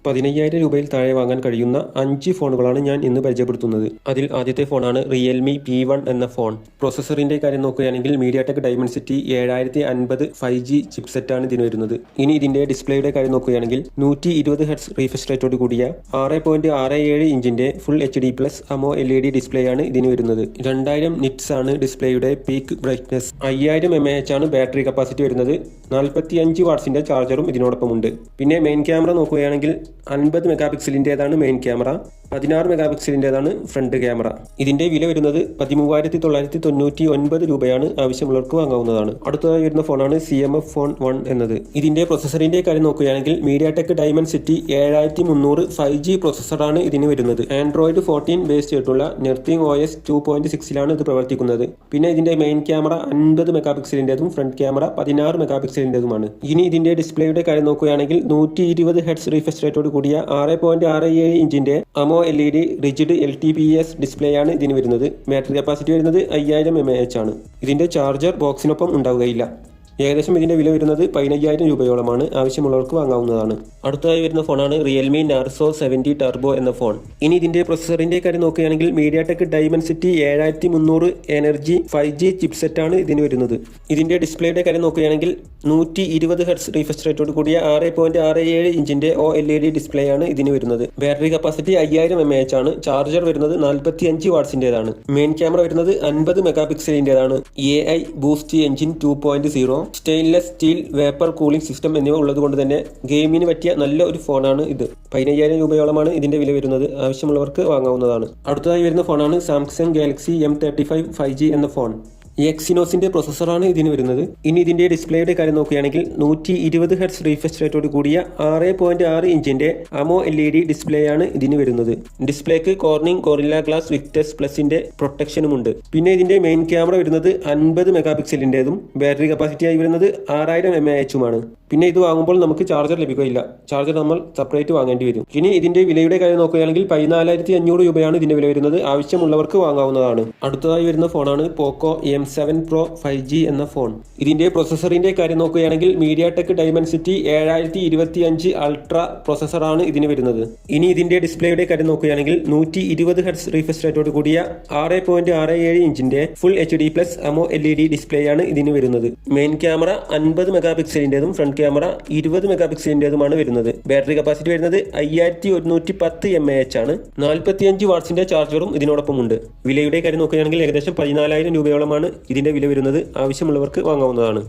15,000 രൂപയിൽ താഴെ വാങ്ങാൻ കഴിയുന്ന 5 ഫോണുകളാണ് ഞാൻ ഇന്ന് പരിചയപ്പെടുത്തുന്നത്. അതിൽ ആദ്യത്തെ ഫോണാണ് റിയൽമി P1 എന്ന ഫോൺ. പ്രോസസ്സറിന്റെ കാര്യം നോക്കുകയാണെങ്കിൽ മീഡിയാടെക് ഡൈമൻസിറ്റി 7050 5G ചിപ്സെറ്റാണ് ഇതിന് വരുന്നത്. ഇനി ഇതിന്റെ ഡിസ്പ്ലേയുടെ കാര്യം നോക്കുകയാണെങ്കിൽ 120 Hz റീഫ്രഷ് റേറ്റോട് കൂടിയ 6.67 ഇഞ്ചിന്റെ full HD+ AMO LED display ആണ് ഇതിന് വരുന്നത്. 2000 നിറ്റ്സ് ആണ് ഡിസ്പ്ലേയുടെ പീക്ക് ബ്രൈറ്റ്നസ്. 5000 mAh ആണ് ബാറ്ററി കപ്പാസിറ്റി വരുന്നത്. 45 വാട്ട്സിന്റെ ചാർജറും ഇതിനോടൊപ്പമുണ്ട്. പിന്നെ മെയിൻ ക്യാമറ നോക്കുകയാണെങ്കിൽ 50 മെഗാപിക്സലിൻ്റെതാണ് മെയിൻ ക്യാമറ, 16 മെഗാപിക്സലിൻ്റെതാണ് ഫ്രണ്ട് ക്യാമറ. ഇതിന്റെ വില വരുന്നത് 13,999 രൂപയാണ്. ആവശ്യമുള്ളവർക്ക് വാങ്ങാവുന്നതാണ്. അടുത്തതായി വരുന്ന ഫോണാണ് CMF Phone 1 എന്നത്. ഇതിന്റെ പ്രൊസസറിന്റെ കാര്യം നോക്കുകയാണെങ്കിൽ മീഡിയാടെക് ഡൈമൻസിറ്റി 7300 5G പ്രോസസ്സറാണ് ഇതിന് വരുന്നത്. ആൻഡ്രോയിഡ് 14 ബേസ്ഡ് ആയിട്ടുള്ള നെർത്തിങ് OS 2.6ലാണ് ഇത് പ്രവർത്തിക്കുന്നത്. പിന്നെ ഇതിന്റെ മെയിൻ ക്യാമറ 50 മെഗാപിക്സലിൻ്റെതും ഫ്രണ്ട് ക്യാമറ 16 മെഗാപിക്സലിൻ്റെതുമാണ്. ഇനി ഇതിന്റെ ഡിസ്പ്ലേയുടെ കാര്യം നോക്കുകയാണെങ്കിൽ 120 Hz റീഫ്രഷ് റേറ്റോട് കൂടിയ 6.67 ഇഞ്ചിന്റെ AMO LED rigid LTPS display ആണ് ഇതിന് വരുന്നത്. ബാറ്ററി കപ്പാസിറ്റി വരുന്നത് 5000 mAh ആണ്. ഇതിന്റെ ചാർജർ ബോക്സിനൊപ്പം ഉണ്ടാവുകയില്ല. ഏകദേശം ഇതിന്റെ വില വരുന്നത് 15,000 രൂപയോളമാണ്. ആവശ്യമുള്ളവർക്ക് വാങ്ങാവുന്നതാണ്. അടുത്തതായി വരുന്ന ഫോണാണ് റിയൽമി നാർസോ 70 ടർബോ എന്ന ഫോൺ. ഇനി ഇതിന്റെ പ്രൊസസറിന്റെ കാര്യം നോക്കുകയാണെങ്കിൽ മീഡിയാടെക് ഡൈമൻസിറ്റി 7300 എനർജി 5G ചിപ്സെറ്റ് ആണ് ഇതിന് വരുന്നത്. ഇതിന്റെ ഡിസ്പ്ലേയുടെ കാര്യം നോക്കുകയാണെങ്കിൽ 120 Hz റീഫ്രഷ് റേറ്റോട് കൂടിയ 6.67 ഇഞ്ചിന്റെ OLED ഡിസ്പ്ലേ ആണ് ഇതിന് വരുന്നത്. ബാറ്ററി കപ്പാസിറ്റി 5000 mAh ആണ്. ചാർജർ വരുന്നത് 45 വാട്ട്സിന്റേതാണ്. മെയിൻ ക്യാമറ വരുന്നത് 50 മെഗാപിക്സലിന്റേതാണ്. AI boost engine 2.0, stainless steel vapour cooling system എന്നിവ ഉള്ളതുകൊണ്ട് തന്നെ ഗെയിമിന് പറ്റിയ നല്ല ഒരു ഫോണാണ് ഇത്. 15,000 രൂപയോളമാണ് ഇതിന്റെ വില വരുന്നത്. ആവശ്യമുള്ളവർക്ക് വാങ്ങാവുന്നതാണ്. അടുത്തതായി വരുന്ന ഫോണാണ് സാംസങ് ഗാലക്സി M35 5G എന്ന ഫോൺ. എക്സിനോസിന്റെ പ്രൊസസ്സറാണ് ഇതിന് വരുന്നത്. ഇനി ഇതിന്റെ ഡിസ്പ്ലേയുടെ കാര്യം നോക്കുകയാണെങ്കിൽ 120 Hz റീഫ്രഷ് റേറ്റോട് കൂടിയ 6.6 ഇഞ്ചിന്റെ AMO LED ഡിസ്പ്ലേ ആണ് ഇതിന് വരുന്നത്. ഡിസ്പ്ലേക്ക് കോർണിംഗ് ഗോറില്ല ഗ്ലാസ് വിക്ടസ് പ്ലസിന്റെ പ്രൊട്ടക്ഷനും ഉണ്ട്. പിന്നെ ഇതിന്റെ മെയിൻ ക്യാമറ വരുന്നത് 50 മെഗാപിക്സലിന്റേതും ബാറ്ററി കപ്പാസിറ്റി ആയി വരുന്നത് 6000 mAh. പിന്നെ ഇത് വാങ്ങുമ്പോൾ നമുക്ക് ചാർജർ ലഭിക്കുകയില്ല. ചാർജർ നമ്മൾ സെപ്പറേറ്റ് വാങ്ങേണ്ടി വരും. ഇനി ഇതിന്റെ വിലയുടെ കാര്യം നോക്കുകയാണെങ്കിൽ 14,500 രൂപയാണ് ഇതിന്റെ വില വരുന്നത്. ആവശ്യമുള്ളവർക്ക് വാങ്ങാവുന്നതാണ്. അടുത്തതായി വരുന്ന ഫോണാണ് പോക്കോ M7 Pro 5G എന്ന ഫോൺ. ഇതിന്റെ പ്രൊസസറിന്റെ കാര്യം നോക്കുകയാണെങ്കിൽ മീഡിയാടെക് ഡൈമൻസിറ്റി 7025 അൾട്രാ പ്രൊസസറാണ് ഇതിന് വരുന്നത്. ഇനി ഇതിന്റെ ഡിസ്പ്ലേയുടെ കാര്യം നോക്കുകയാണെങ്കിൽ 120 Hz റീഫ്രഷ് റേറ്റോട് കൂടിയ 6.67 ഇഞ്ചിന്റെ full HD+ AMO LED display ആണ് ഇതിന് വരുന്നത്. മെയിൻ ക്യാമറ 50 മെഗാപിക്സലിന്റേതും ഫ്രണ്ട് ക്യാമറ 20 മെഗാപിക്സലിന്റേതുമാണ് വരുന്നത്. ബാറ്ററി കപ്പാസിറ്റി വരുന്നത് 5110 mAh ആണ്. 45 വാട്ട്സിന്റെ ചാർജറും ഇതിനോടൊപ്പമുണ്ട്. വിലയുടെ കാര്യം നോക്കുകയാണെങ്കിൽ ഏകദേശം 14,000 രൂപയോളമാണ് ഇതിന്റെ വില വരുന്നത്. ആവശ്യമുള്ളവർക്ക് വാങ്ങാവുന്നതാണ്.